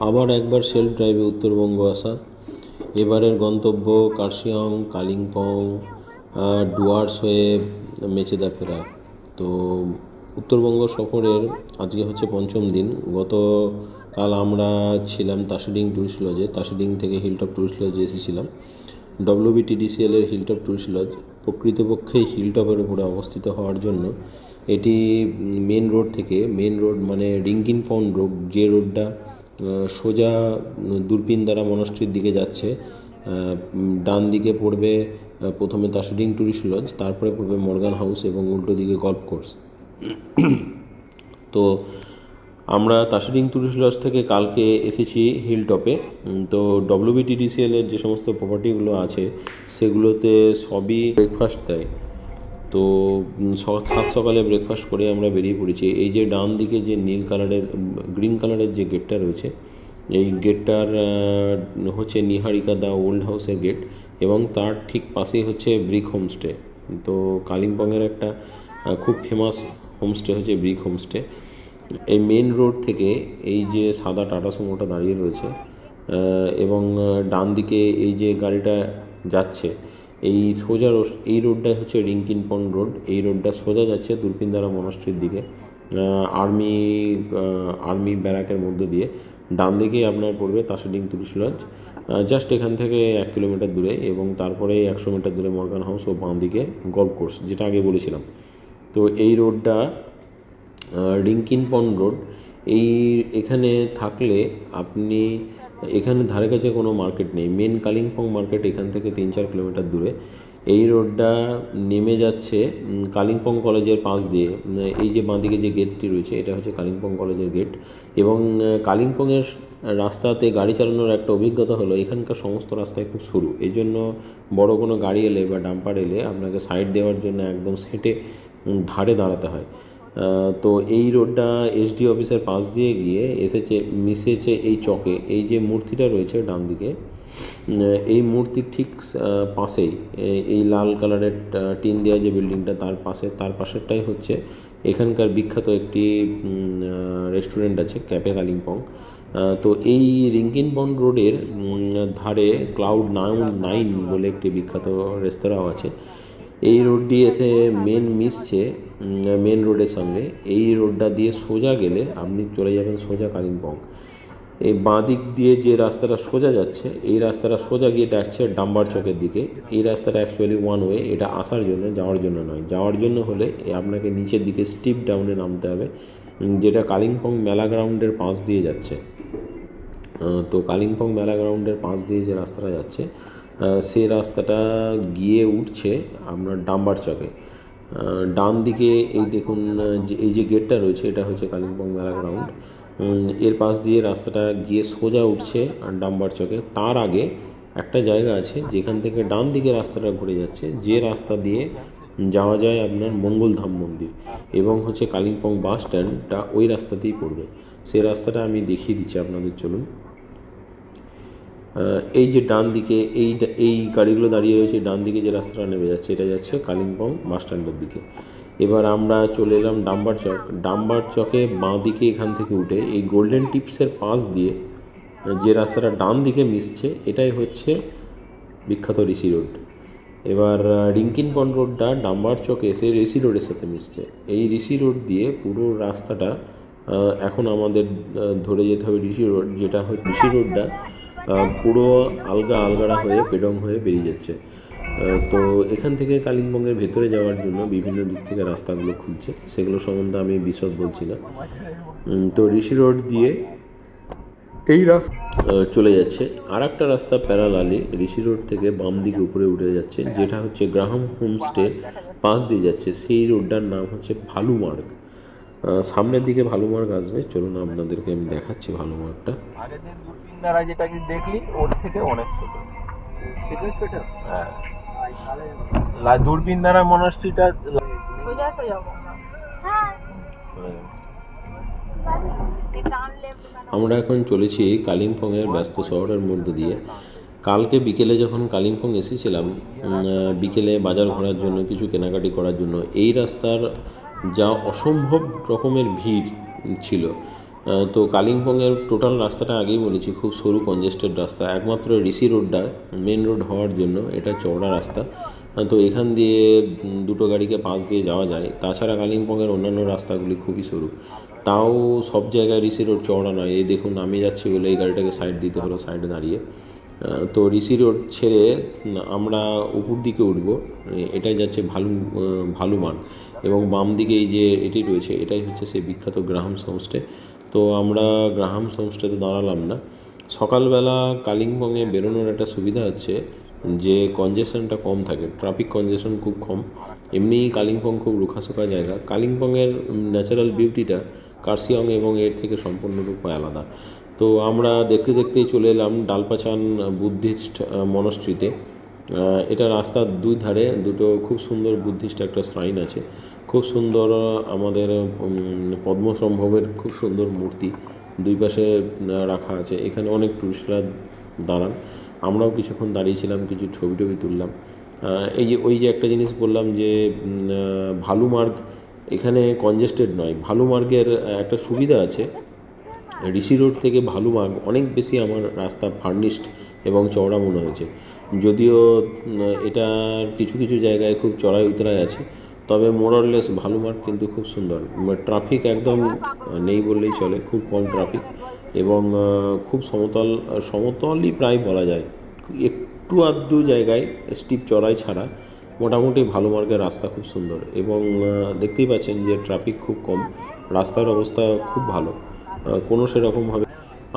আবার একবার সেলফ ড্রাইভে উত্তরবঙ্গ আসা। এবারের গন্তব্য কার্শিয়ং, কালিম্পং, ডুয়ার্স হয়ে মেচেদা ফেরা। তো উত্তরবঙ্গ সফরের আজকে হচ্ছে পঞ্চম দিন। গতকাল আমরা ছিলাম তাসিডিং ট্যুরিস্ট লজে। তাসিডিং থেকে হিলটপ ট্যুরিস্ট লজে এসেছিলাম। WBTDCL-এর হিলটপ ট্যুরিস্ট লজ প্রকৃতপক্ষে হিলটপের উপরে অবস্থিত হওয়ার জন্য এটি মেন রোড মানে রিঙ্কিন পন্ড রোড, যে রোডটা সোজা দূরপিনদারা মনাস্ট্রির দিকে যাচ্ছে। ডান দিকে পড়বে প্রথমে তাসিডিং ট্যুরিস্ট লজ, তারপরে পড়বে মর্গান হাউস এবং উল্টো দিকে গল্ফ কোর্স। তো আমরা তাসিডিং ট্যুরিস্ট লজ থেকে কালকে এসেছি হিলটপে। তো WBTDCL-এর যে সমস্ত প্রপার্টিগুলো আছে সেগুলোতে সবই ব্রেকফাস্ট দেয়। তো সাত সকালে ব্রেকফাস্ট করে আমরা বেরিয়ে পড়েছি। এই যে ডান দিকে যে গ্রিন কালারের যে গেটটা রয়েছে, এই গেটটার হচ্ছে নিহারিকা দা ওল্ড হাউসের গেট, এবং তার ঠিক পাশেই হচ্ছে ব্রিক হোমস্টে। তো কালিম্পংয়ের একটা খুব ফেমাস হোমস্টে হচ্ছে ব্রিক হোমস্টে। এই মেন রোড থেকে এই যে সাদা টাটা সুমোটা দাঁড়িয়ে রয়েছে এবং ডান দিকে এই যে গাড়িটা যাচ্ছে, এই সোজা এই রোডটাই হচ্ছে রিঙ্কিন পন্ড রোড। এই রোডটা সোজা যাচ্ছে দূরপিনদারা মনাস্ট্রির দিকে, আর্মি ব্যারাকের মধ্য দিয়ে। ডান দিকেই আপনার পড়বে তাসিডিং ট্যুরিস্ট লজ, জাস্ট এখান থেকে 1 কিলোমিটার দূরে, এবং তারপরে 100 মিটার দূরে মর্গান হাউস ও বাঁ দিকে গল্ফ কোর্স, যেটা আগে বলেছিলাম। তো এই রোডটা রিঙ্কিন পন্ড রোড। এখানে থাকলে আপনি এখানে ধারে কাছে কোনো মার্কেট নেই। মেন কালিম্পং মার্কেট এখান থেকে 3-4 কিলোমিটার দূরে। এই রোডটা নেমে যাচ্ছে কালিম্পং কলেজের পাশ দিয়ে। এই যে বাঁদিকে যে গেটটি রয়েছে, এটা হচ্ছে কালিম্পং কলেজের গেট। এবং কালিম্পংয়ের রাস্তাতে গাড়ি চালানোর একটা অভিজ্ঞতা হলো, এখানকার সমস্ত রাস্তায় খুব সরু। এই জন্য বড় কোনো গাড়ি এলে বা ডাম্পার এলে আপনাকে সাইড দেওয়ার জন্য একদম সেটে ধারে দাঁড়াতে হয়। তো এই রোডটা SD অফিসের পাশ দিয়ে গিয়ে মিশেছে এই চকে। এই যে মূর্তিটা রয়েছে ডান দিকে, এই মূর্তির ঠিক পাশেই এই লাল কালারের টিন দেওয়া যে বিল্ডিংটা, তার পাশেরটাই হচ্ছে এখানকার বিখ্যাত একটি রেস্টুরেন্ট আছে, ক্যাফে কালিম্পং। তো এই রিঙ্কিন পন্ড রোডের ধারে Cloud9 বলে একটি বিখ্যাত রেস্তোরাঁও আছে। এই রোডটি এসে মিশছে মেন রোডের সঙ্গে। এই রোডটা দিয়ে সোজা গেলে আপনি চলে যাবেন সোজা কালিম্পং। এই বাঁ দিক দিয়ে যে রাস্তাটা সোজা যাচ্ছে, এই রাস্তাটা সোজা গিয়ে ডাকছে ডাম্বার চকের দিকে। এই রাস্তাটা অ্যাকচুয়ালি ওয়ান ওয়ে, এটা আসার জন্য, যাওয়ার জন্য নয়। যাওয়ার জন্য হলে আপনাকে নিচের দিকে স্টিপ ডাউনে নামতে হবে, যেটা কালিম্পং মেলা গ্রাউন্ডের পাশ দিয়ে যাচ্ছে। তো কালিম্পং মেলা গ্রাউন্ডের পাশ দিয়ে যে রাস্তাটা যাচ্ছে, সেই রাস্তাটা গিয়ে উঠছে আপনার ডাম্বার চকে। ডান দিকে এই দেখুন, এই যে গেটটা রয়েছে, এটা হচ্ছে কালিম্পং মেলা গ্রাউন্ড। এর পাশ দিয়ে রাস্তাটা গিয়ে সোজা উঠছে ডাম্বার চকে। তার আগে একটা জায়গা আছে যেখান থেকে ডান দিকে রাস্তাটা ঘুরে যাচ্ছে, যে রাস্তা দিয়ে যাওয়া যায় আপনার মঙ্গলধাম মন্দির, এবং হচ্ছে কালিম্পং বাস স্ট্যান্ডটা ওই রাস্তাতেই পড়বে। সেই রাস্তাটা আমি দেখিয়ে দিচ্ছি আপনাদের, চলুন। এই যে ডান দিকে এই গাড়িগুলো দাঁড়িয়ে রয়েছে, ডান দিকে যে রাস্তাটা নেমে যাচ্ছে, এটা যাচ্ছে কালিম্পং বাস স্ট্যান্ডের দিকে। এবার আমরা চলে এলাম ডাম্বার চকে বাঁ দিকে এখান থেকে উঠে এই গোল্ডেন টিপসের পাশ দিয়ে যে রাস্তাটা ডান দিকে মিশছে, এটাই হচ্ছে বিখ্যাত ঋষি রোড। এবার রিঙ্কিন পন্ড রোডটা ডাম্বার চকে এসে ঋষি রোডের সাথে মিশছে। এই ঋষি রোড দিয়ে পুরো রাস্তাটা এখন আমাদের ধরে যেতে হবে ঋষি রোড, যেটা হচ্ছে ঋষি রোডটা পুরো আলগাড়া হয়ে পেডং হয়ে বেরিয়ে যাচ্ছে। তো এখান থেকে কালিম্পংয়ের ভেতরে যাওয়ার জন্য বিভিন্ন দিক থেকে রাস্তাগুলো খুলছে, সেগুলো সম্বন্ধে আমি বিশদ বলছি না। তো ঋষি রোড দিয়ে এই রাস্তা চলে যাচ্ছে। আর একটা রাস্তা প্যারালালি ঋষি রোড থেকে বাম দিকে উপরে উঠে যাচ্ছে, যেটা হচ্ছে গ্রাহাম হোমস্টে পাশ দিয়ে যাচ্ছে। সেই রোডটার নাম হচ্ছে ভালুমার্গ। সামনের দিকে ভালুমার্গ আসবে, চলুন আপনাদেরকে আমি দেখাচ্ছি ভালুমার্গটা। যেটা দেখলি ওর থেকে অনেক ছোট। হ্যাঁ, দূরবীন দ্বারা মনাস্ট্রিটা আমরা এখন চলেছি কালিম্পংয়ের ব্যস্ত শহরের মধ্য দিয়ে। কালকে বিকেলে যখন কালিম্পং এসেছিলাম, বিকেলে বাজার ঘোরার জন্য, কিছু কেনাকাটি করার জন্য, এই রাস্তার যা অসম্ভব রকমের ভিড় ছিল। তো কালিম্পংয়ের টোটাল রাস্তাটা আগেই বলেছি খুব সরু কনজেস্টেড রাস্তা, একমাত্র ঋষি রোডটা মেন রোড হওয়ার জন্য এটা চওড়া রাস্তা। তো এখান দিয়ে দুটো গাড়িকে পাশ দিয়ে যাওয়া যায়। তাছাড়া কালিম্পংয়ের অন্যান্য রাস্তাগুলি খুবই সরু, তাও সব জায়গায় ঋষি রোড চওড়া নয়। এই দেখুন আমি যাচ্ছি বলে এই গাড়িটাকে সাইড দিতে হলো সাইডে দাঁড়িয়ে। তো ঋষি রোড ছেড়ে আমরা উপর দিকে উঠবো, এটাই যাচ্ছে ভালুমার্গ, এবং বাম দিকে এই যে এটি রয়েছে এটাই হচ্ছে সেই বিখ্যাত গ্রাহামস হোমস্টে। তো আমরা গ্রাহামস হোমস্টেতে দাঁড়ালাম না। সকালবেলা কালিম্পংয়ে বেরোনোর একটা সুবিধা হচ্ছে যে কনজেশনটা কম থাকে, ট্রাফিক কনজেশন খুব কম। এমনি কালিম্পং খুব রুখাশুকা জায়গা। কালিম্পংয়ের ন্যাচারাল বিউটিটা কার্শিয়ং এবং এর থেকে সম্পূর্ণরূপে আলাদা। তো আমরা দেখতে দেখতেই চলে এলাম ডালপাচান বুদ্ধিস্ট মনস্ট্রিতে। এটা রাস্তার দুই ধারে দুটো খুব সুন্দর বুদ্ধিস্ট একটা শ্রাইন আছে, খুব সুন্দর আমাদের পদ্মসম্ভবের খুব সুন্দর মূর্তি দুই পাশে রাখা আছে। এখানে অনেক টুরিস্টরা দাঁড়ান, আমরাও কিছুক্ষণ দাঁড়িয়েছিলাম, কিছু ছবি টবি তুললাম। ওই যে একটা জিনিস বললাম যে ভালুমার্গ এখানে কনজেস্টেড নয়। ভালুমার্গের একটা সুবিধা আছে, ঋষি রোড থেকে ভালুমার্গ অনেক বেশি আমার রাস্তা ফার্নিশড এবং চওড়া মনে হয়েছে। যদিও এটার কিছু কিছু জায়গায় খুব চড়াই উতরাই আছে, তবে মোরলেস ভালুমার্গ কিন্তু খুব সুন্দর। ট্রাফিক একদম নেই বললেই চলে, খুব কম ট্রাফিক, এবং খুব সমতলই প্রায় বলা যায়। একটু আধটু জায়গায় স্টিপ চড়াই ছাড়া মোটামুটি ভালুমার্গের রাস্তা খুব সুন্দর, এবং দেখতেই পাচ্ছেন যে ট্রাফিক খুব কম, রাস্তার অবস্থা খুব ভালো, কোনো সেরকমভাবে।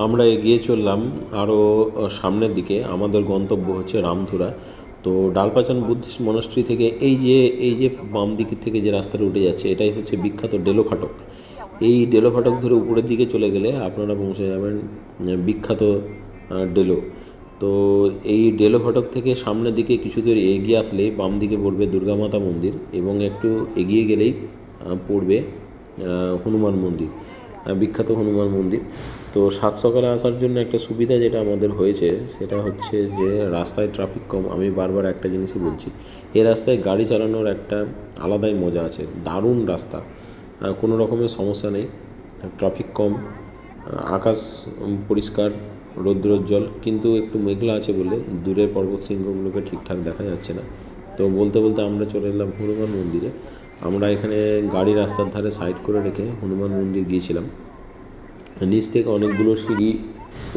আমরা এগিয়ে চললাম আরও সামনের দিকে। আমাদের গন্তব্য হচ্ছে রামধুরা। তো ডালপাচান বুদ্ধিস্ট মনাস্ট্রি থেকে এই যে বাম দিকের থেকে যে রাস্তাটা উঠে যাচ্ছে এটাই হচ্ছে বিখ্যাত ডেলো ফাটক। এই ডেলো ফাটক ধরে উপরের দিকে চলে গেলে আপনারা পৌঁছে যাবেন বিখ্যাত ডেলো। তো এই ডেলো ফাটক থেকে সামনের দিকে কিছু দূর এগিয়ে আসলে বাম দিকে পড়বে দুর্গা মাতা মন্দির, এবং একটু এগিয়ে গেলেই পড়বে হনুমান মন্দির, বিখ্যাত হনুমান মন্দির। তো সাত সকালে আসার জন্য একটা সুবিধা যেটা আমাদের হয়েছে সেটা হচ্ছে যে রাস্তায় ট্রাফিক কম। আমি বারবার একটা জিনিসই বলছি, এই রাস্তায় গাড়ি চালানোর একটা আলাদাই মজা আছে। দারুণ রাস্তা, কোনো রকমের সমস্যা নেই, ট্রাফিক কম, আকাশ পরিষ্কার, রৌদ্রোজ্জ্বল, কিন্তু একটু মেঘলা আছে বলে দূরের পর্বত শৃঙ্গগুলোকে ঠিকঠাক দেখা যাচ্ছে না। তো বলতে বলতে আমরা চলে এলাম হনুমান মন্দিরে। আমরা এখানে গাড়ি রাস্তার ধারে সাইড করে রেখে হনুমান মন্দির গিয়েছিলাম। নিচ থেকে অনেকগুলো সিঁড়ি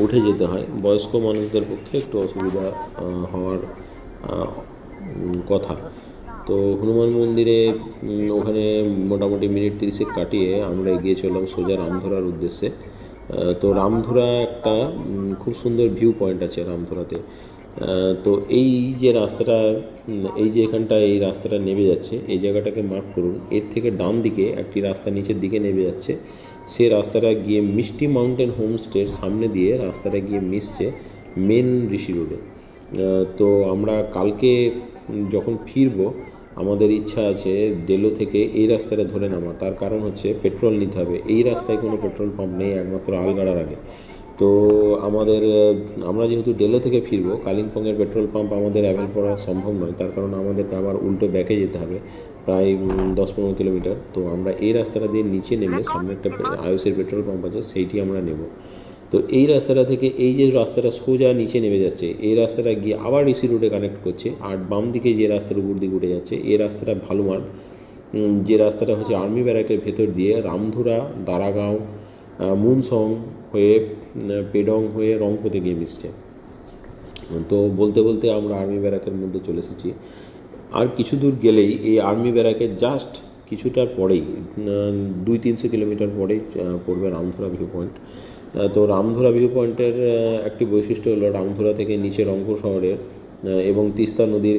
উঠে যেতে হয়, বয়স্ক মানুষদের পক্ষে একটু অসুবিধা হওয়ার কথা। তো হনুমান মন্দিরে ওখানে মোটামুটি মিনিট 30 কাটিয়ে আমরা এগিয়ে চললাম সোজা রামধুরার উদ্দেশ্যে। তো রামধুরা একটা খুব সুন্দর ভিউ পয়েন্ট আছে রামধুরাতে। তো এই যে রাস্তাটা, এই যে এখানটায় এই রাস্তাটা নেমে যাচ্ছে, এই জায়গাটাকে মার্ক করুন। এর থেকে ডান দিকে একটি রাস্তা নিচের দিকে নেমে যাচ্ছে, সে রাস্তাটা গিয়ে মিষ্টি মাউন্টেন হোমস্টের সামনে দিয়ে রাস্তাটা গিয়ে মিশছে মেন ঋষি রোডে। তো আমরা কালকে যখন ফিরবো আমাদের ইচ্ছা আছে ডেলো থেকে এই রাস্তাটা ধরে নামা। তার কারণ হচ্ছে পেট্রোল নিতে হবে, এই রাস্তায় কোনো পেট্রোল পাম্প নেই একমাত্র আলগাড়ার আগে। তো আমরা যেহেতু ডেলো থেকে ফিরবো, কালিম্পংয়ের পেট্রোল পাম্প আমাদের অ্যাভেল করা সম্ভব নয়, তার কারণ আমাদেরকে আবার উল্টো ব্যাকে যেতে হবে প্রায় 10-15 কিলোমিটার। তো আমরা এই রাস্তাটা দিয়ে নিচে নেমে সামনে একটা আয়ুষের পেট্রোল পাম্প আছে, সেইটি আমরা নেব। তো এই রাস্তাটা থেকে এই যে রাস্তাটা সোজা নিচে নেমে যাচ্ছে, এই রাস্তাটা গিয়ে আবার ঋষি রোডে কানেক্ট করছে। আর বাম দিকে যে রাস্তার উপর দিকে উঠে যাচ্ছে এই রাস্তাটা ভালুমার্গ, যে রাস্তাটা হচ্ছে আর্মি ব্যারাকের ভেতর দিয়ে রামধুরা, দারাগাঁও, মুনসং হয়ে পেডং হয়ে রংপুতে গিয়ে মিশছে। তো বলতে বলতে আমরা আর্মি ব্যারাকের মধ্যে চলে এসেছি। আর কিছু দূর গেলেই এই আর্মি ব্যারাকের জাস্ট কিছুটা পরেই 200-300 কিলোমিটার পরেই পড়বে রামধুরা ভিউ পয়েন্ট। তো রামধুরা ভিউ পয়েন্টের একটি বৈশিষ্ট্য হলো রামধুরা থেকে নিচে রংপুর শহরের এবং তিস্তা নদীর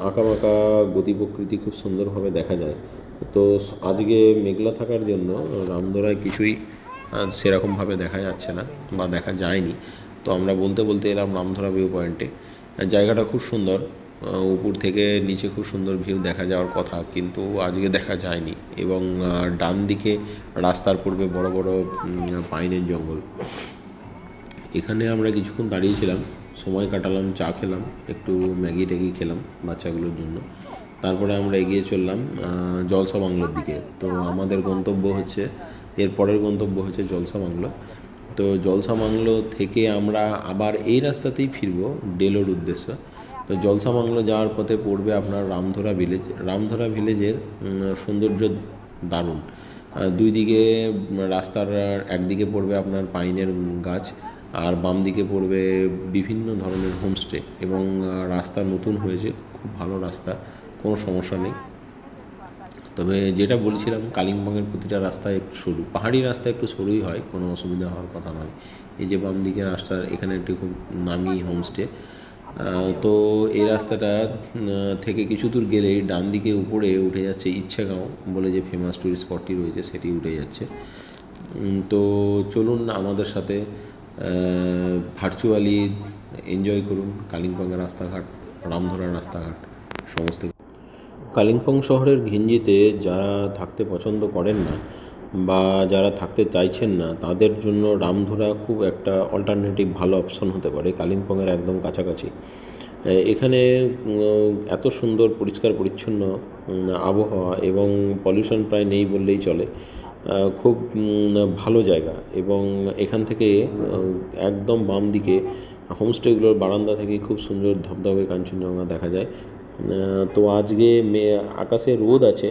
আঁকাবাঁকা গতি প্রকৃতি খুব সুন্দরভাবে দেখা যায়। তো আজকে মেঘলা থাকার জন্য রামধুরায় কিছুই সেরকমভাবে দেখা যাচ্ছে না বা দেখা যায়নি। তো আমরা বলতে বলতে এলাম রামধুরা ভিউ পয়েন্টে। জায়গাটা খুব সুন্দর, উপর থেকে নিচে খুব সুন্দর ভিউ দেখা যাওয়ার কথা, কিন্তু আজকে দেখা যায়নি। এবং ডান দিকে রাস্তার পূর্বে বড় বড় পাইনের জঙ্গল। এখানে আমরা কিছুক্ষণ দাঁড়িয়েছিলাম, সময় কাটালাম, চা খেলাম, একটু ম্যাগি ট্যাগি খেলাম বাচ্চাগুলোর জন্য। তারপরে আমরা এগিয়ে চললাম জলসা বাংলোর দিকে। তো আমাদের গন্তব্য হচ্ছে এর পরের গন্তব্য হচ্ছে জলসা বাংলো। তো জলসা বাংলো থেকে আমরা আবার এই রাস্তাতেই ফিরবো ডেলোর উদ্দেশ্যে। তো জলসা বাংলো যাওয়ার পথে পড়বে আপনার রামধরা ভিলেজ। রামধরা ভিলেজের সৌন্দর্য দারুণ। দুই দিকে রাস্তার একদিকে পড়বে আপনার পাইনের গাছ, আর বাম দিকে পড়বে বিভিন্ন ধরনের হোমস্টে, এবং রাস্তা নতুন হয়েছে, খুব ভালো রাস্তা, কোনো সমস্যা নেই। তবে যেটা বলছিলাম, কালিম্পংয়ের প্রতিটা রাস্তা একটু সরু, পাহাড়ি রাস্তা একটু সরুই হয়, কোনো অসুবিধা হওয়ার কথা নয়। এই যে বাম দিকের রাস্তার এখানে একটি খুব নামি হোমস্টে। তো এই রাস্তাটা থেকে কিছু দূর গেলেই ডান দিকে উপরে উঠে যাচ্ছে ইচ্ছেগাঁও বলে যে ফেমাস টুরিস্ট স্পটটি রয়েছে, সেটি উঠে যাচ্ছে। তো চলুন আমাদের সাথে ভার্চুয়ালি এনজয় করুন কালিম্পংয়ের রাস্তাঘাট, রামধরার রাস্তাঘাট সমস্ত। কালিম্পং শহরের ঘিঞ্জিতে যারা থাকতে পছন্দ করেন না বা যারা থাকতে চাইছেন না, তাদের জন্য রামধুরা খুব একটা অল্টারনেটিভ ভালো অপশন হতে পারে, কালিম্পংয়ের একদম কাছাকাছি। এখানে এত সুন্দর পরিষ্কার পরিচ্ছন্ন আবহাওয়া এবং পলিউশন প্রায় নেই বললেই চলে। খুব ভালো জায়গা, এবং এখান থেকে একদম বাম দিকে হোমস্টেগুলোর বারান্দা থেকে খুব সুন্দর ধবধবে কাঞ্চনজঙ্ঘা দেখা যায়। তো আজকে আকাশে রোদ আছে,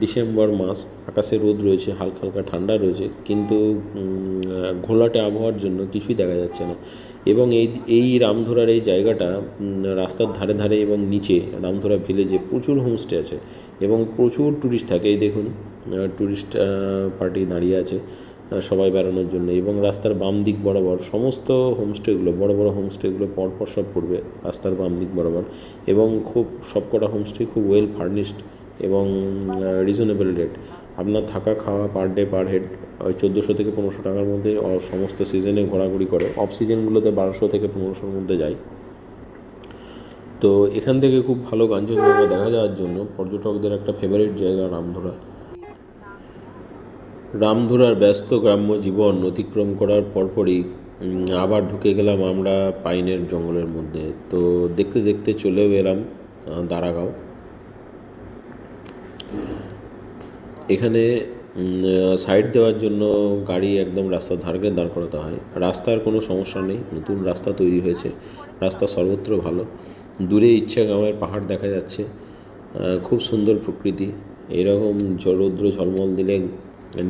ডিসেম্বর মাস, আকাশে রোদ রয়েছে, হালকা হালকা ঠান্ডা রয়েছে, কিন্তু ঘোলাটে আবহাওয়ার জন্য কিছুই দেখা যাচ্ছে না। এবং এই রামধরার এই জায়গাটা রাস্তার ধারে ধারে এবং নিচে রামধরা ভিলেজে প্রচুর হোমস্টে আছে এবং প্রচুর ট্যুরিস্ট থাকে। এই দেখুন ট্যুরিস্ট পার্টি দাঁড়িয়ে আছে সবাই বেড়ানোর জন্য, এবং রাস্তার বাম দিক বরাবর সমস্ত হোমস্টেগুলো, বড় বড় হোমস্টেগুলো পরপর সব পড়বে রাস্তার বাম দিক বরাবর, এবং খুব সবকটা হোমস্টে খুব ওয়েল ফার্নিশড এবং রিজনেবল রেট। আপনার থাকা খাওয়া পার ডে পার হেড ওই 1400 থেকে 1500 টাকার মধ্যে সমস্ত সিজনে ঘোরাঘুরি করে। অফ সিজনগুলোতে 1200 থেকে 1500-র মধ্যে যায়। তো এখান থেকে খুব ভালো কাঞ্চনজঙ্ঘা দেখা যাওয়ার জন্য পর্যটকদের একটা ফেভারিট জায়গা রামধরা। রামধুরার ব্যস্ত গ্রাম্য জীবন অতিক্রম করার পরপরই আবার ঢুকে গেলাম আমরা পাইনের জঙ্গলের মধ্যে। তো দেখতে দেখতে চলেও এলাম দারাগাঁও। এখানে সাইড দেওয়ার জন্য গাড়ি একদম রাস্তার ধারে দাঁড় করাতে হয়। রাস্তার কোনো সমস্যা নেই, নতুন রাস্তা তৈরি হয়েছে, রাস্তা সর্বত্র ভালো। দূরে ইচ্ছেগাঁওয়ের পাহাড় দেখা যাচ্ছে, খুব সুন্দর প্রকৃতি। এরকম রৌদ্র ঝলমল দিলে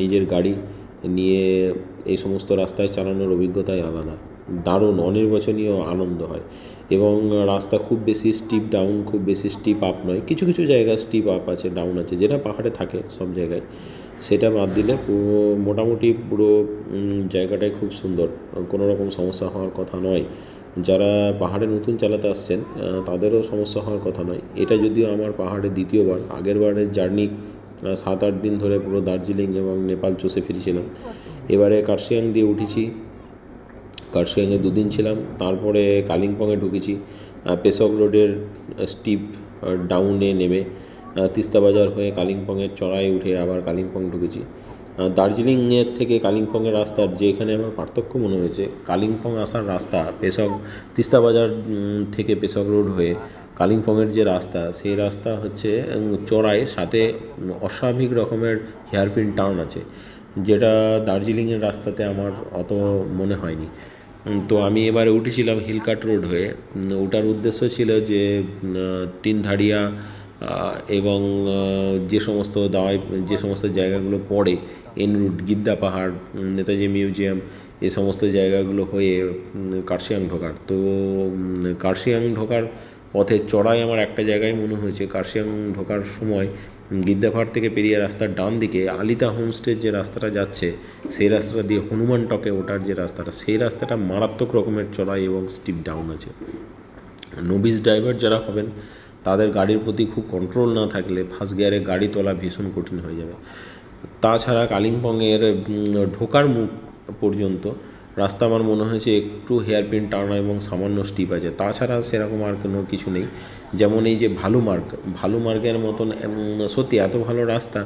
নিজের গাড়ি নিয়ে এই সমস্ত রাস্তায় চালানোর অভিজ্ঞতাই আলাদা, দারুণ অনির্বচনীয় আনন্দ হয়। এবং রাস্তা খুব বেশি স্টিপ ডাউন, খুব বেশি স্টিপ আপ নয়, কিছু কিছু জায়গায় স্টিপ আপ আছে, ডাউন আছে, যেটা পাহাড়ে থাকে সব জায়গায়। সেটা বাদ দিলে মোটামুটি পুরো জায়গাটাই খুব সুন্দর, কোনো রকম সমস্যা হওয়ার কথা নয়। যারা পাহাড়ে নতুন চালাতে আসছেন তাদেরও সমস্যা হওয়ার কথা নয়। এটা যদিও আমার পাহাড়ে দ্বিতীয়বার, আগের বারের জার্নি 7-8 দিন ধরে পুরো দার্জিলিং এবং নেপাল চষে ফিরেছিলাম। এবারে কার্শিয়াং দিয়ে উঠেছি, কার্শিয়াংয়ে 2 দিন ছিলাম, তারপরে কালিম্পংয়ে ঢুকেছি। পেসক রোডের স্টিপ ডাউনে নেমে তিস্তা বাজার হয়ে কালিম্পংয়ের চড়াই উঠে আবার কালিম্পং ঢুকেছি। দার্জিলিংয়ের থেকে কালিম্পংয়ের রাস্তার যেখানে আমার পার্থক্য মনে হয়েছে, কালিম্পং আসার রাস্তা তিস্তা বাজার থেকে পেসক রোড হয়ে কালিম্পংয়ের যে রাস্তা, সেই রাস্তা হচ্ছে চড়াই, সাথে অস্বাভাবিক রকমের হেয়ারপিন টার্ন আছে, যেটা দার্জিলিংয়ের রাস্তাতে আমার অত মনে হয়নি। তো আমি এবারে উঠেছিলাম হিলকাট রোড হয়ে। ওটার উদ্দেশ্য ছিল যে তিনধারিয়া এবং যে সমস্ত জায়গাগুলো পড়ে এন রুট, গিদ্দা পাহাড়, নেতাজি মিউজিয়াম, এই সমস্ত জায়গাগুলো হয়ে কার্শিয়াং ঢোকার। তো কার্শিয়াং ঢোকার পথে চড়াই আমার একটা জায়গায় মনে হয়েছে, কার্শিয়াং ঢোকার সময় গিদ্দাপাহাড় থেকে পেরিয়ে রাস্তার ডান দিকে আলিতা হোমস্টের যে রাস্তাটা যাচ্ছে, সেই রাস্তাটা দিয়ে হনুমান টকে ওঠার যে রাস্তাটা, সেই রাস্তাটা মারাত্মক রকমের চড়াই এবং স্টিপ ডাউন আছে। নোভিস ড্রাইভার যারা হবেন তাদের গাড়ির প্রতি খুব কন্ট্রোল না থাকলে ফার্স্ট গিয়ারে গাড়ি তোলা ভীষণ কঠিন হয়ে যাবে। তাছাড়া কালিম্পংয়ের ঢোকার মুখ পর্যন্ত রাস্তা আমার মনে হয়েছে একটু হেয়ারপিন টার্ন এবং সামান্য স্টিপ আছে, তাছাড়া সেরকম আর কোনো কিছু নেই। যেমন এই যে ভালুমার্গের মতন সত্যি এত ভালো রাস্তা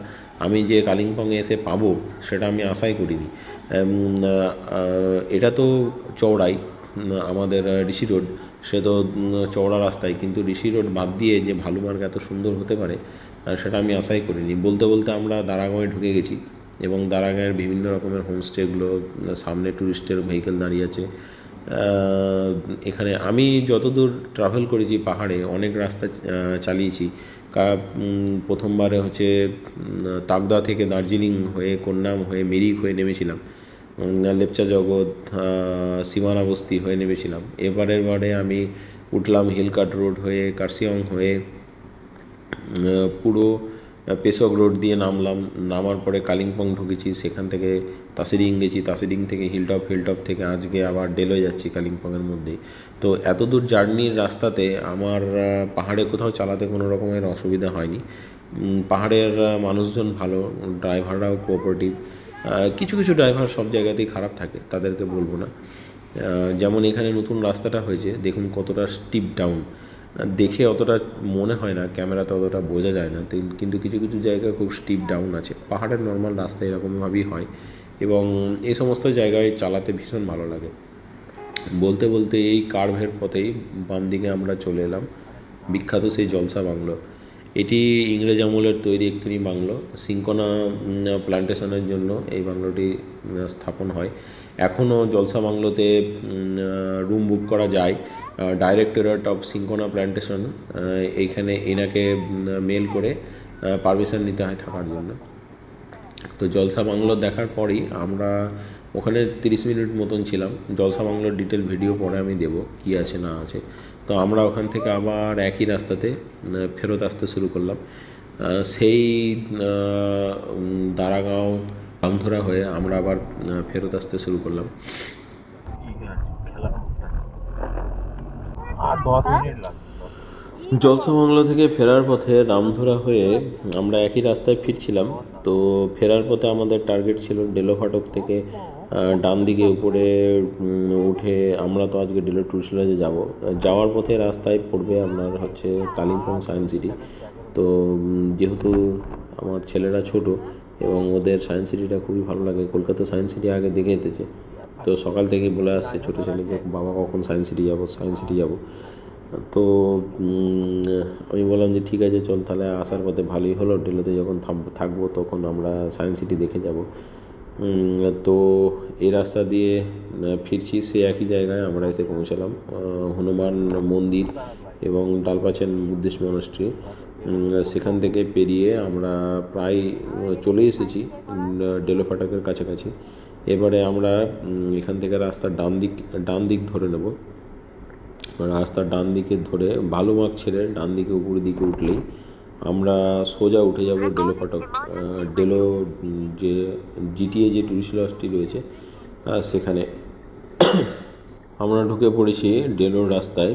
আমি যে কালিম্পংয়ে এসে পাবো সেটা আমি আশাই করিনি। এটা তো চওড়াই, আমাদের ঋষি রোড সে তো চওড়া রাস্তায়, কিন্তু ঋষি রোড বাদ দিয়ে যে ভালুমার্গ এত সুন্দর হতে পারে সেটা আমি আশাই করিনি। বলতে বলতে আমরা দারাগাঁওয়ে ঢুকে গেছি। এবং দারাগাঁয়ের বিভিন্ন রকমের হোমস্টেগুলো, সামনে ট্যুরিস্টের ভেহিকেল দাঁড়িয়ে আছে। এখানে আমি যতদূর ট্রাভেল করেছি পাহাড়ে অনেক রাস্তা চালিয়েছি। প্রথমবারে হচ্ছে তাকদা থেকে দার্জিলিং হয়ে, কোন্নাম হয়ে, মিরিক হয়ে নেমেছিলাম, লেপচা জগৎ, সীমানা বস্তি হয়ে নেমেছিলাম। এবারের বারে আমি উঠলাম হিলকাট রোড হয়ে, কার্সিয়ং হয়ে, পুরো পেসক রোড দিয়ে নামলাম। নামার পরে কালিম্পং ঢুকেছি, সেখান থেকে তাসিডিং গেছি, তাসিডিং থেকে হিলটপ থেকে আজকে আবার ডেলো যাচ্ছি কালিম্পংয়ের মধ্যেই। তো এত দূর জার্নির রাস্তাতে আমার পাহাড়ে কোথাও চালাতে কোনো রকমের অসুবিধা হয়নি। পাহাড়ের মানুষজন ভালো, ড্রাইভাররাও কোঅপারেটিভ। কিছু কিছু ড্রাইভার সব জায়গাতেই খারাপ থাকে, তাদেরকে বলবো না। যেমন এখানে নতুন রাস্তাটা হয়েছে, দেখুন কতটা স্টিপ ডাউন। দেখে অতটা মনে হয় না, ক্যামেরাতে অতটা বোঝা যায় না, কিন্তু কিছু কিছু জায়গায় খুব স্টিপ ডাউন আছে। পাহাড়ের নর্মাল রাস্তা এরকমভাবেই হয় এবং এই সমস্ত জায়গায় চালাতে ভীষণ ভালো লাগে। বলতে বলতে এই কার্ভের পথেই বাম দিকে আমরা চলে এলাম বিখ্যাত সেই জলসা বাংলো। এটি ইংরেজ আমলের তৈরি একটি বাংলো। সিনকোনা প্ল্যান্টেশনের জন্য এই বাংলোটি স্থাপন হয়। এখনও জলসা বাংলোতে রুম বুক করা যায়। ডাইরেক্টরেট অফ সিনকোনা প্ল্যান্টেশন এইখানে এনাকে মেল করে পারমিশন নিতে হয় থাকার জন্য। তো জলসা বাংলো দেখার পরই আমরা ওখানে 30 মিনিট মতন ছিলাম। জলসা বাংলোর ডিটেল ভিডিও পরে আমি দেবো কী আছে না আছে। তো আমরা ওখান থেকে আবার একই রাস্তাতে ফেরত আসতে শুরু করলাম। সেই দারাগাঁও রামধরা হয়ে আমরা আবার ফেরত আসতে শুরু করলাম। আর 10 মিনিট লাগবে। জলসা বাংলো থেকে ফেরার পথে রামধরা হয়ে আমরা একই রাস্তায় ফিরছিলাম। তো ফেরার পথে আমাদের টার্গেট ছিল ডেলো ফাটক থেকে ডান দিকে উপরে উঠে আমরা তো আজকে ডেলো ট্যুরিস্ট লজে যাব। যাওয়ার পথে রাস্তায় পড়বে আপনার হচ্ছে কালিম্পং সায়েন্স সিটি। তো যেহেতু আমার ছেলেরা ছোট এবং ওদের সায়েন্স সিটিটা খুবই ভালো লাগে, কলকাতা সায়েন্স সিটি আগে দেখে যেতেছে, তো সকাল থেকেই বলে আসছে ছোটো ছেলেকে, বাবা কখন সায়েন্স সিটি যাব। তো আমি বললাম যে ঠিক আছে চল, তাহলে আসার পথে ভালোই হলো, ডেলোতে যখন থাকবো তখন আমরা সায়েন্স সিটি দেখে যাব। তো এই রাস্তা দিয়ে ফিরছি, সে একই জায়গায় আমরা এসে পৌঁছালাম, হনুমান মন্দির এবং ডালপাচেন বুদ্ধিস্ট মনাস্ট্রি। সেখান থেকে পেরিয়ে আমরা প্রায় চলে এসেছি ডেলো ফাটকের কাছাকাছি। এবারে আমরা এখান থেকে রাস্তার ডান দিক ধরে নেব। রাস্তার ডান দিকে ধরে বালুমার্গ ছেড়ে ডান দিকে উপরের দিকে উঠলেই আমরা সোজা উঠে যাব ডেলো ফাটক। ডেলো যে জিটিএ যে ট্যুরিস্ট লজটি রয়েছে সেখানে আমরা ঢুকে পড়েছি ডেলোর রাস্তায়।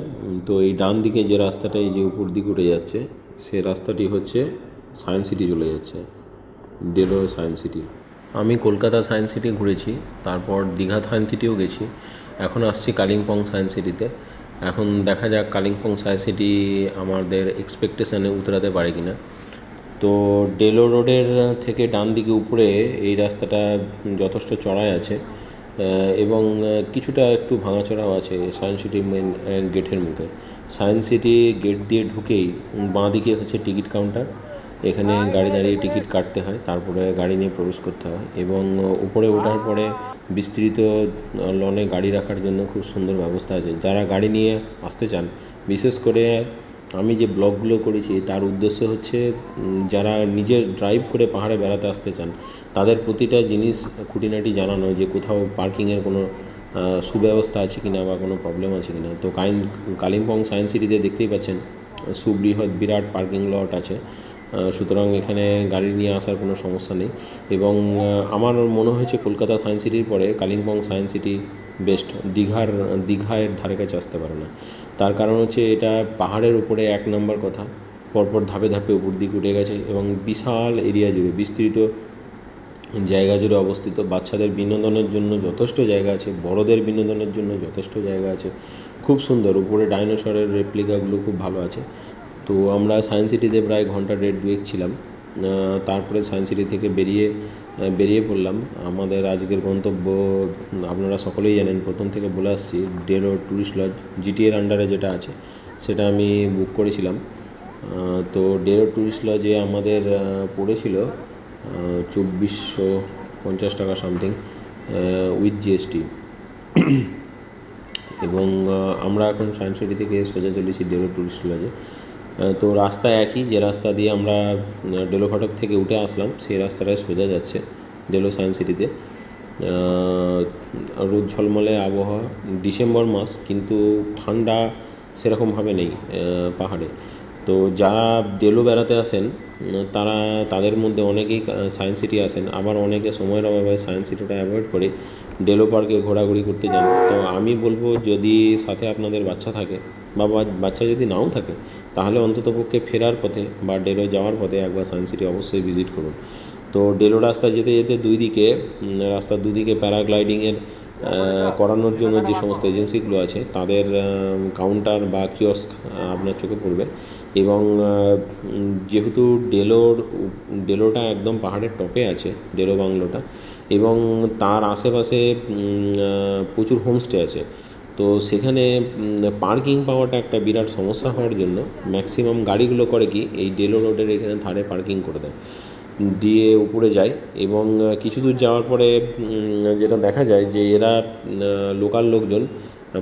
তো এই ডান দিকে যে রাস্তাটা এই যে উপর দিকে উঠে যাচ্ছে, সে রাস্তাটি হচ্ছে সায়েন্স সিটি চলে যাচ্ছে, ডেলো সায়েন্স সিটি। আমি কলকাতা সায়েন্স সিটি ঘুরেছি, তারপর দীঘা সায়েন্স সিটিও গেছি, এখন আসছি কালিম্পং সায়েন্স সিটিতে। এখন দেখা যাক কালিম্পং সায়েন্স সিটি আমাদের এক্সপেকটেশানে উতরাতে পারে কিনা। তো ডেলো রোডের থেকে ডান দিকে উপরে এই রাস্তাটা যথেষ্ট চড়াই আছে এবং কিছুটা একটু ভাঙাচড়াও আছে সায়েন্স সিটির মেন গেটের মুখে। সায়েন্স সিটি গেট দিয়ে ঢুকেই বাঁ দিকে হচ্ছে টিকিট কাউন্টার, এখানে গাড়ি দাঁড়িয়ে টিকিট কাটতে হয়, তারপরে গাড়ি নিয়ে প্রবেশ করতে হয় এবং উপরে ওঠার পরে বিস্তৃত লনে গাড়ি রাখার জন্য খুব সুন্দর ব্যবস্থা আছে। যারা গাড়ি নিয়ে আসতে চান, বিশেষ করে আমি যে ব্লগগুলো করেছি তার উদ্দেশ্য হচ্ছে যারা নিজের ড্রাইভ করে পাহাড়ে বেড়াতে আসতে চান তাদের প্রতিটা জিনিস খুঁটিনাটি জানানো, যে কোথাও পার্কিংয়ের কোনো সুব্যবস্থা আছে কিনা বা কোনো প্রবলেম আছে কিনা। তো কালিম্পং সায়েন্স সিটিতে দেখতেই পাচ্ছেন সুবৃহৎ বিরাট পার্কিং লট আছে, সুতরাং এখানে গাড়ি নিয়ে আসার কোনো সমস্যা নেই। এবং আমার মনে হয়েছে কলকাতা সায়েন্স সিটির পরে কালিম্পং সায়েন্স সিটি বেস্ট, দীঘায়ের ধারে কাছে আসতে পারে না। তার কারণ হচ্ছে এটা পাহাড়ের উপরে 1 নম্বর কথা, পরপর ধাপে ধাপে উপর দিকে উঠে গেছে এবং বিশাল এরিয়া জুড়ে বিস্তৃত জায়গা জুড়ে অবস্থিত। বাচ্চাদের বিনোদনের জন্য যথেষ্ট জায়গা আছে, বড়দের বিনোদনের জন্য যথেষ্ট জায়গা আছে, খুব সুন্দর। উপরে ডাইনোসরের রেপ্লিকাগুলো খুব ভালো আছে। তো আমরা সায়েন্স সিটিতে প্রায় ঘন্টা 1.5-2 ছিলাম। তারপরে সায়েন্স সিটি থেকে বেরিয়ে পড়লাম। আমাদের আজকের গন্তব্য আপনারা সকলেই জানেন, প্রথম থেকে বলে আসছি, ডেলো ট্যুরিস্ট লজ জিটিএর আন্ডারে যেটা আছে সেটা আমি বুক করেছিলাম। তো ডেলো ট্যুরিস্ট লজে আমাদের পড়েছিল 2400 50 টাকা সামথিং উইথ জিএসটি। এবং আমরা এখন সায়েন্স সিটি থেকে সোজা চলেছি ডেলো টুরিস্ট লজে। তো রাস্তা একই, যে রাস্তা দিয়ে আমরা ডেলো ফটক থেকে উঠে আসলাম সেই রাস্তাটায় সোজা যাচ্ছে ডেলো সায়েন্স সিটিতে। রোদ ঝলমলে আবহাওয়া, ডিসেম্বর মাস, কিন্তু ঠান্ডা সেরকমভাবে নেই পাহাড়ে। তো যারা ডেলো বেড়াতে আসেন তাদের মধ্যে অনেকেই সায়েন্স সিটি আসেন, আবার অনেকে সময়ের অভাবে সায়েন্স সিটিটা অ্যাভয়েড করে ডেলো পার্কে ঘোরাঘুরি করতে যান। তো আমি বলবো, যদি সাথে আপনাদের বাচ্চা থাকে বা বাচ্চা যদি নাও থাকে, তাহলে অন্ততপক্ষে ফেরার পথে বা ডেলো যাওয়ার পথে একবার সায়েন্স সিটি অবশ্যই ভিজিট করুন। তো ডেলো রাস্তা যেতে যেতে রাস্তার দুদিকে প্যারাগ্লাইডিংয়ের করানোর জন্য যে সমস্ত এজেন্সিগুলো আছে তাদের কাউন্টার বা কিয়স্ক আপনার চোখে পড়বে। এবং যেহেতু ডেলোটা একদম পাহাড়ের টপে আছে, ডেলো বাংলোটা, এবং তার আশেপাশে প্রচুর হোমস্টে আছে। তো সেখানে পার্কিং পাওয়াটা একটা বিরাট সমস্যা হওয়ার জন্য ম্যাক্সিমাম গাড়িগুলো করে কি, এই ডেলো রোডের এখানে ধারে পার্কিং করে দেয়, দিয়ে উপরে যায়। এবং কিছু দূর যাওয়ার পরে যেটা দেখা যায় যে এরা লোকাল লোকজন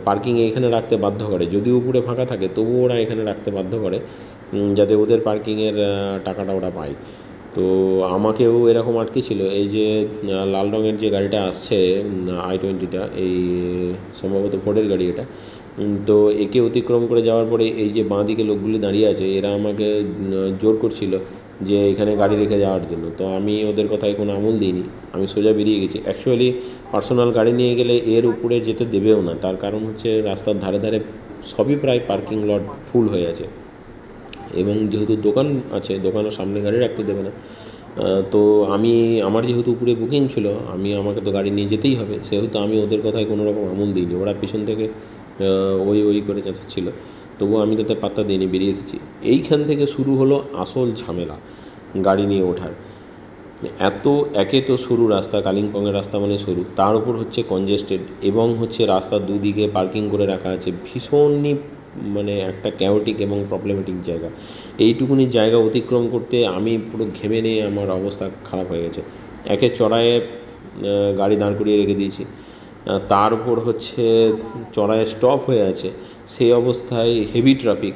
পার্কিংয়ে এখানে রাখতে বাধ্য করে, যদিও উপরে ফাঁকা থাকে তবুও ওরা এখানে রাখতে বাধ্য করে, যাতে ওদের পার্কিংয়ের টাকাটা ওরা পায়। তো আমাকেও এরকম আটকে ছিল। এই যে লাল রঙের যে গাড়িটা আসছে i20টা, এই সম্ভবত ফোর্ডের গাড়ি এটা। তো একে অতিক্রম করে যাওয়ার পরে এই যে বাঁ দিকে লোকগুলি দাঁড়িয়ে আছে, এরা আমাকে জোর করছিল যে এখানে গাড়ি রেখে যাওয়ার জন্য। তো আমি ওদের কথায় কোনো আমল দিইনি, আমি সোজা বেরিয়ে গেছি। অ্যাকচুয়ালি পার্সোনাল গাড়ি নিয়ে গেলে এর উপরে যেতে দেবেও না, তার কারণ হচ্ছে রাস্তার ধারে ধারে সবই প্রায় পার্কিং লট ফুল হয়ে আছে, এবং যেহেতু দোকান আছে, দোকানের সামনে গাড়ি রাখতে দেবে না। তো আমার যেহেতু উপরে বুকিং ছিল, আমাকে তো গাড়ি নিয়ে যেতেই হবে, সেহেতু আমি ওদের কথায় কোনো রকম আমল দিইনি। ওরা পিছন থেকে ওই করে চেঁচাচ্ছিল, তবুও আমি তাতে পাত্তা দিইনি, বেরিয়ে এসেছি। এইখান থেকে শুরু হলো আসল ঝামেলা গাড়ি নিয়ে ওঠার। একে তো সরু রাস্তা, কালিম্পংয়ের রাস্তা মানে সরু, তার উপর হচ্ছে কনজেস্টেড, এবং হচ্ছে রাস্তার দুদিকে পার্কিং করে রাখা আছে, ভীষণই মানে একটা ক্যাওটিক এবং প্রবলেমেটিক জায়গা। এইটুকুনি জায়গা অতিক্রম করতে আমি পুরো ঘেমে নিয়ে আমার অবস্থা খারাপ হয়ে গেছে। একে চড়াইয়ে গাড়ি দাঁড় করিয়ে রেখে দিয়েছি, তার উপর হচ্ছে চড়াইয়ে স্টপ হয়ে আছে, সেই অবস্থায় হেভি ট্রাফিক,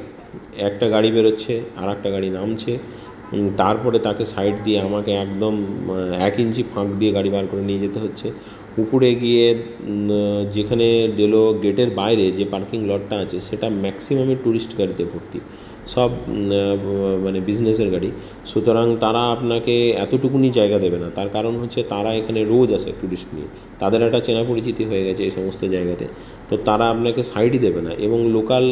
একটা গাড়ি বেরোচ্ছে আর একটা গাড়ি নামছে, তারপরে তাকে সাইড দিয়ে আমাকে একদম 1 ইঞ্চি ফাঁক দিয়ে গাড়ি বার করে নিয়ে যেতে হচ্ছে। উপরে গিয়ে যেখানে ডেলো গেটের বাইরে যে পার্কিং লটটা আছে সেটা ম্যাক্সিমামই ট্যুরিস্ট গাড়িতে ভর্তি, সব মানে বিজনেসের গাড়ি। সুতরাং তারা আপনাকে এতটুকুনি জায়গা দেবে না, তার কারণ হচ্ছে তারা এখানে রোজ আসে ট্যুরিস্ট নিয়ে, তাদের একটা চেনা পরিচিতি হয়ে গেছে এই সমস্ত জায়গাতে। তো তারা আপনাকে সাইডই দেবে না, এবং লোকাল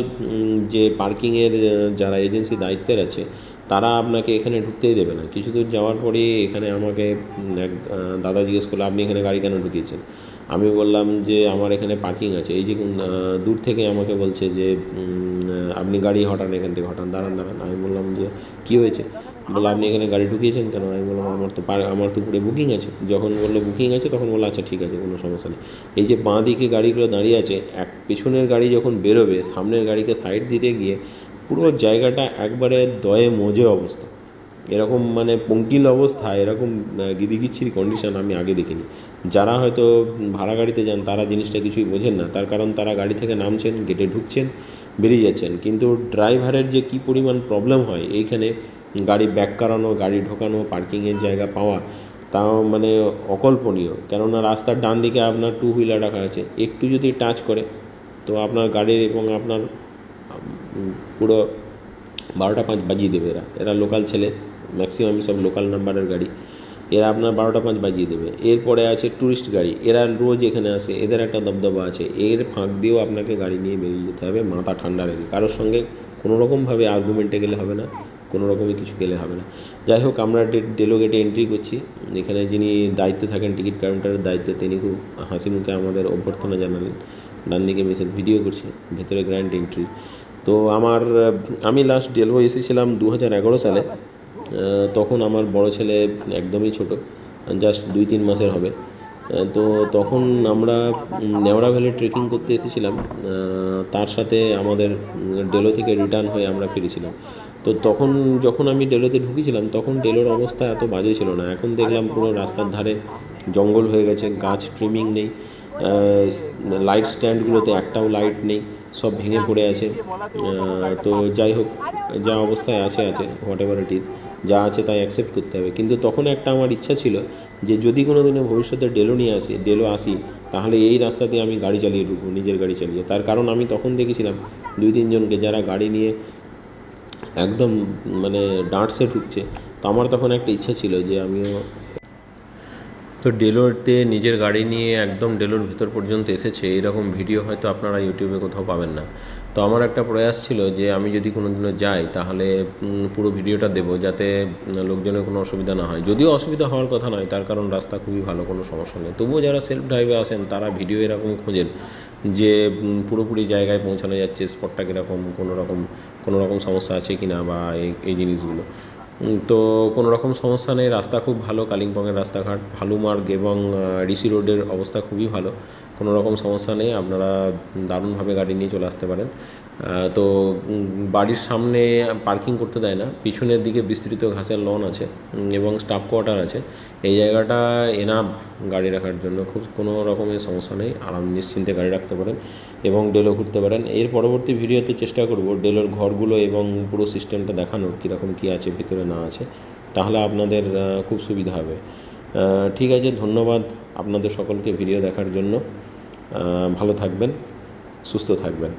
যে পার্কিংয়ের যারা এজেন্সি দায়িত্বের আছে তারা আপনাকে এখানে ঢুকতেই দেবে না। কিছু দূর যাওয়ার পরে এখানে আমাকে এক দাদা জিজ্ঞেস করলো, আপনি এখানে গাড়ি কেন ঢুকিয়েছেন? আমি বললাম যে আমার এখানে পার্কিং আছে। এই যে দূর থেকে আমাকে বলছে যে আপনি গাড়ি হটান, এখান থেকে হটান, দাঁড়ান। আমি বললাম যে কী হয়েছে? বললো আপনি এখানে গাড়ি ঢুকিয়েছেন কেন? আমি বললাম আমার তো পুরো বুকিং আছে। যখন বললো বুকিং আছে তখন বললো আচ্ছা ঠিক আছে, কোনো সমস্যা নেই। এই যে বাঁ দিকে গাড়িগুলো দাঁড়িয়ে আছে, পেছনের গাড়ি যখন বেরোবে, সামনের গাড়িকে সাইড দিতে গিয়ে পুরো জায়গাটা একবারে দয়ে মজে অবস্থা, এরকম মানে পঙ্কিল অবস্থা, এরকম গিদিগিচ্ছির কন্ডিশান আমি আগে দেখিনি। যারা হয়তো ভাড়া গাড়িতে যান তারা জিনিসটা কিছুই বোঝেন না, তার কারণ তারা গাড়ি থেকে নামছেন, গেটে ঢুকছেন, বেরিয়ে যাচ্ছেন। কিন্তু ড্রাইভারের যে কী পরিমাণ প্রবলেম হয় এইখানে গাড়ি ব্যাক করানো, গাড়ি ঢোকানো, পার্কিংয়ের জায়গা পাওয়া, তাও মানে অকল্পনীয়। কেননা রাস্তার ডান দিকে আপনার 2 হুইলার রাখা আছে, একটু যদি টাচ করে তো আপনার গাড়ির এবং আপনার পুরো 12টা 5 বাজিয়ে দেবে। এরা লোকাল ছেলে, ম্যাক্সিমাম সব লোকাল নাম্বারের গাড়ি, এরা আপনার 12টা 5 বাজিয়ে দেবে। এরপরে আছে ট্যুরিস্ট গাড়ি, এরা রোজ এখানে আসে, এদের একটা দবদবা আছে, এর ফাঁক দিয়েও আপনাকে গাড়ি নিয়ে বেরিয়ে যেতে হবে মাথা ঠান্ডা রেখে। কারোর সঙ্গে কোনো রকমভাবে আর্গুমেন্টে গেলে হবে না, কোনো রকমই কিছু গেলে হবে না। যাই হোক, আমরা ডেলো গেটে এন্ট্রি করছি। এখানে যিনি দায়িত্বে থাকেন, টিকিট কাউন্টারের দায়িত্বে, তিনি খুব হাসি মুখে আমাদের অভ্যর্থনা জানালেন। ডান দিকে মেসেজ ভিডিও করছে, ভেতরে গ্র্যান্ড এন্ট্রি। তো আমি লাস্ট ডেলো এসেছিলাম 2011 সালে। তখন আমার বড় ছেলে একদমই ছোট, জাস্ট 2-3 মাসের হবে। তো তখন আমরা নেওড়া ভ্যালি ট্রেকিং করতে এসেছিলাম, তার সাথে আমাদের ডেলো থেকে রিটার্ন হয়ে আমরা ফিরেছিলাম। তো তখন যখন আমি ডেলোতে ঢুকেছিলাম তখন ডেলোর অবস্থা এত বাজে ছিল না। এখন দেখলাম পুরো রাস্তার ধারে জঙ্গল হয়ে গেছে, গাছ ট্রিমিং নেই, লাইট স্ট্যান্ডগুলোতে একটাও লাইট নেই, সব ভেঙে পড়ে আছে। তো যাই হোক, যা অবস্থায় আছে হোয়াট এভার ইট ইজ, যা আছে তাই অ্যাকসেপ্ট করতে হবে। কিন্তু তখন একটা আমার ইচ্ছা ছিল যে যদি কোনো দিনে ভবিষ্যতে ডেলো আসি তাহলে এই রাস্তা দিয়ে আমি গাড়ি চালিয়ে ঢুকবো, নিজের গাড়ি চালিয়ে। তার কারণ আমি তখন দেখেছিলাম 2-3 জনকে যারা গাড়ি নিয়ে একদম মানে ডাঁটসে ঢুকছে। তো আমার তখন একটা ইচ্ছা ছিল যে আমিও তো ডেলোতে নিজের গাড়ি নিয়ে একদম ডেলোর ভেতর পর্যন্ত এসেছে, এরকম ভিডিও হয়তো আপনারা ইউটিউবে কোথাও পাবেন না। তো আমার একটা প্রয়াস ছিল যে আমি যদি কোনো দিনও যাই তাহলে পুরো ভিডিওটা দেবো, যাতে লোকজনের কোনো অসুবিধা না হয়। যদিও অসুবিধা হওয়ার কথা নয়, তার কারণ রাস্তা খুবই ভালো, কোনো সমস্যা নেই। তবুও যারা সেলফ ড্রাইভে আসেন তারা ভিডিও এরকম খোঁজেন যে পুরোপুরি জায়গায় পৌঁছানো যাচ্ছে, স্পটটা কীরকম, কোনো রকম সমস্যা আছে কি না, বা এই জিনিসগুলো। তো কোনো রকম সমস্যা নেই, রাস্তা খুব ভালো, কালিম্পংয়ের রাস্তাঘাট, ভালুমার্গ এবং ঋষি রোডের অবস্থা খুবই ভালো, কোনো রকম সমস্যা নেই। আপনারা দারুণভাবে গাড়ি নিয়ে চলে আসতে পারেন। তো বাড়ির সামনে পার্কিং করতে দেয় না, পিছনের দিকে বিস্তৃত ঘাসের লন আছে এবং স্টাফ কোয়ার্টার আছে। এই জায়গাটা এনাফ গাড়ি রাখার জন্য, খুব কোনো রকমের সমস্যা নেই, আরাম নিশ্চিন্তে গাড়ি রাখতে পারেন এবং ডেলো ঘুরতে পারেন। এর পরবর্তী ভিডিওতে চেষ্টা করব ডেলোর ঘরগুলো এবং পুরো সিস্টেমটা দেখানোর, কীরকম কী আছে ভিতরে না আছে, তাহলে আপনাদের খুব সুবিধা হবে। ঠিক আছে, ধন্যবাদ আপনাদের সকলকে ভিডিও দেখার জন্য। ভালো থাকবেন, সুস্থ থাকবেন।